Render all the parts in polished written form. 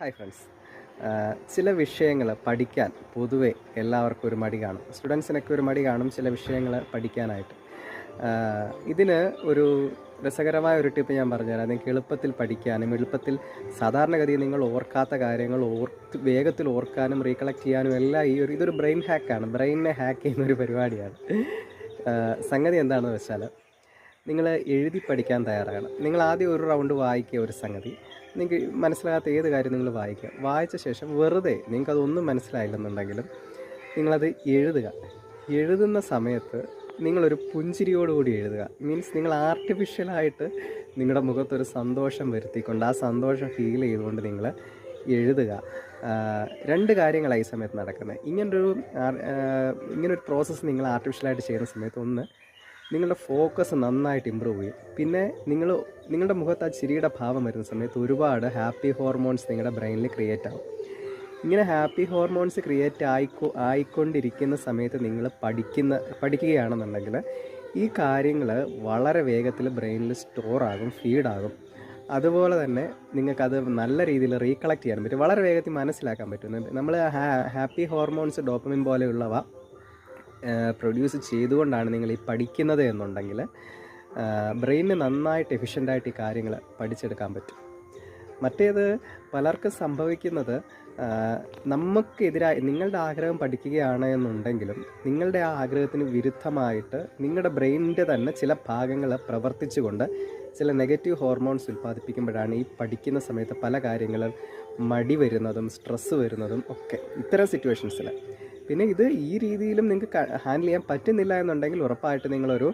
Hi friends. ചില വിഷയങ്ങൾ പഠിക്കാൻ പൊതുവെ എല്ലാവർക്കും ഒരു മടി കാണും. സ്റ്റുഡൻസിനൊക്കെ ഒരു മടി കാണും ചില വിഷയങ്ങൾ പഠിക്കാനായിട്ട്. ഇതിന് ഒരു രസകരമായ ഒരു ടിപ്പ് ഞാൻ പറഞ്ഞുതരാം. നിങ്ങൾക്ക് എളുപ്പത്തിൽ പഠിക്കാനും എളുപ്പത്തിൽ സാധാരണഗതിയിൽ നിങ്ങൾ ഓർക്കാത്ത കാര്യങ്ങൾ വേഗത്തിൽ ഓർക്കാനും റീകളക്ട് ചെയ്യാനും എല്ലാം ഇതൊരു ബ്രെയിൻ ഹാക്കാണ്. ബ്രെയിനിനെ ഹാക്ക് ചെയ്യുന്ന ഒരു പരിപാടിയാണ്. സംഗതി എന്താണെന്ന് വെച്ചാൽ, നിങ്ങൾ എഴുതി പഠിക്കാൻ തയ്യാറാകണം. നിങ്ങൾ ആദ്യം ഒരു റൗണ്ട് വായിക്കുക ഒരു സംഗതി. നിങ്ങൾക്ക് മനസ്സിലാകാത്ത ഏത് കാര്യം നിങ്ങൾ വായിക്കുക. വായിച്ച ശേഷം വെറുതെ നിങ്ങൾക്കതൊന്നും മനസ്സിലായില്ലെന്നുണ്ടെങ്കിലും നിങ്ങളത് എഴുതുക. എഴുതുന്ന സമയത്ത് നിങ്ങളൊരു പുഞ്ചിരിയോടുകൂടി എഴുതുക. മീൻസ് നിങ്ങൾ ആർട്ടിഫിഷ്യലായിട്ട് നിങ്ങളുടെ മുഖത്തൊരു സന്തോഷം വരുത്തിക്കൊണ്ട് ആ സന്തോഷം ഫീൽ ചെയ്തുകൊണ്ട് നിങ്ങൾ എഴുതുക. രണ്ട് കാര്യങ്ങളാണ് ഈ സമയത്ത് നടക്കുന്നത്. ഇങ്ങനൊരു പ്രോസസ്സ് നിങ്ങൾ ആർട്ടിഫിഷ്യലായിട്ട് ചെയ്യുന്ന സമയത്ത്, ഒന്ന്, നിങ്ങളുടെ ഫോക്കസ് നന്നായിട്ട് ഇമ്പ്രൂവ് ചെയ്യും. പിന്നെ നിങ്ങളുടെ മുഖത്ത് ആ ചിരിയുടെ ഭാവം വരുന്ന സമയത്ത് ഒരുപാട് ഹാപ്പി ഹോർമോൺസ് നിങ്ങളുടെ ബ്രെയിനിൽ ക്രിയേറ്റ് ആവും. ഇങ്ങനെ ഹാപ്പി ഹോർമോൺസ് ക്രിയേറ്റ് ആയിക്കൊണ്ടിരിക്കുന്ന സമയത്ത് നിങ്ങൾ പഠിക്കുകയാണെന്നുണ്ടെങ്കിൽ ഈ കാര്യങ്ങൾ വളരെ വേഗത്തിൽ ബ്രെയിനിൽ സ്റ്റോറാകും, ഫീഡാകും. അതുപോലെ തന്നെ നിങ്ങൾക്കത് നല്ല രീതിയിൽ റീകളക്ട് ചെയ്യാൻ പറ്റും, വളരെ വേഗത്തിൽ മനസ്സിലാക്കാൻ പറ്റും. നമ്മൾ ഹാപ്പി ഹോർമോൺസ്, ഡോപ്പമിൻ പോലെയുള്ളവ പ്രൊഡ്യൂസ് ചെയ്തുകൊണ്ടാണ് നിങ്ങൾ ഈ പഠിക്കുന്നത് എന്നുണ്ടെങ്കിൽ ബ്രെയിനിന് നന്നായിട്ട് എഫിഷ്യൻ്റായിട്ട് ഈ കാര്യങ്ങൾ പഠിച്ചെടുക്കാൻ പറ്റും. മറ്റേത് പലർക്കും സംഭവിക്കുന്നത്, നമുക്കെതിരായി നിങ്ങളുടെ ആഗ്രഹം പഠിക്കുകയാണ് എന്നുണ്ടെങ്കിലും നിങ്ങളുടെ ആ ആഗ്രഹത്തിന് വിരുദ്ധമായിട്ട് നിങ്ങളുടെ ബ്രെയിനിൻ്റെ തന്നെ ചില ഭാഗങ്ങൾ പ്രവർത്തിച്ചുകൊണ്ട് ചില നെഗറ്റീവ് ഹോർമോൺസ് ഉൽപ്പാദിപ്പിക്കുമ്പോഴാണ് ഈ പഠിക്കുന്ന സമയത്ത് പല കാര്യങ്ങളും മടി വരുന്നതും സ്ട്രെസ്സ് വരുന്നതും ഒക്കെ ഇത്തരം സിറ്റുവേഷൻസിൽ. പിന്നെ ഇത് ഈ രീതിയിലും നിങ്ങൾക്ക് ഹാൻഡിൽ ചെയ്യാൻ പറ്റുന്നില്ല എന്നുണ്ടെങ്കിൽ ഉറപ്പായിട്ട് നിങ്ങളൊരു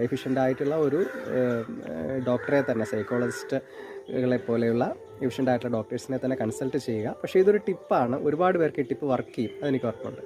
എഫിഷ്യൻ്റായിട്ടുള്ള ഒരു ഡോക്ടറെ തന്നെ, സൈക്കോളജിസ്റ്റുകളെ പോലെയുള്ള എഫിഷ്യൻ്റായിട്ടുള്ള ഡോക്ടേഴ്സിനെ തന്നെ കൺസൾട്ട് ചെയ്യുക. പക്ഷേ ഇതൊരു ടിപ്പാണ്, ഒരുപാട് പേർക്ക് ഈ ടിപ്പ് വർക്ക് ചെയ്യും, അതെനിക്ക് ഉറപ്പുണ്ട്.